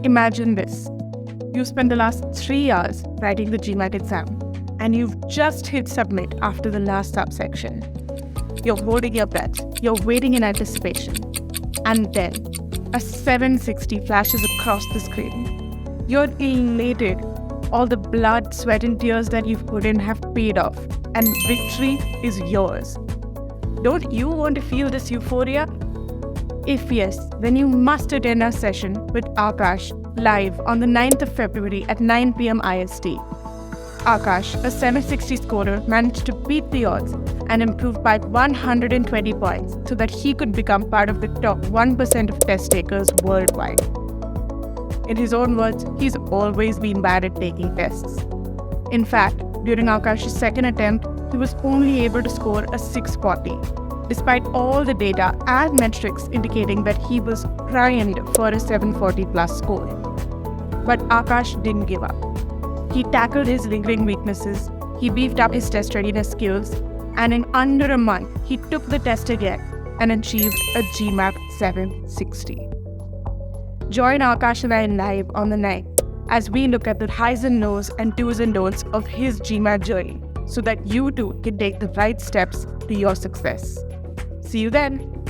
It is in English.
Imagine this. You spent the last 3 hours writing the GMAT exam, and you've just hit submit after the last subsection. You're holding your breath, you're waiting in anticipation, and then a 760 flashes across the screen. You're elated. All the blood, sweat, and tears that you've put in have paid off, and victory is yours. Don't you want to feel this euphoria? If yes, then you must attend our session with Akash live on the 9th of February at 9 p.m. IST. Akash, a 760 scorer, managed to beat the odds and improve by 120 points so that he could become part of the top 1% of test takers worldwide. In his own words, he's always been bad at taking tests. In fact, during Akash's second attempt, he was only able to score a 640, despite all the data and metrics indicating that he was primed for a 740 plus score. But Akash didn't give up. He tackled his lingering weaknesses, he beefed up his test readiness skills, and in under a month, he took the test again and achieved a GMAT 760. Join Akash and I live on the 9th as we look at the highs and lows and do's and don'ts of his GMAT journey so that you too can take the right steps to your success. See you then.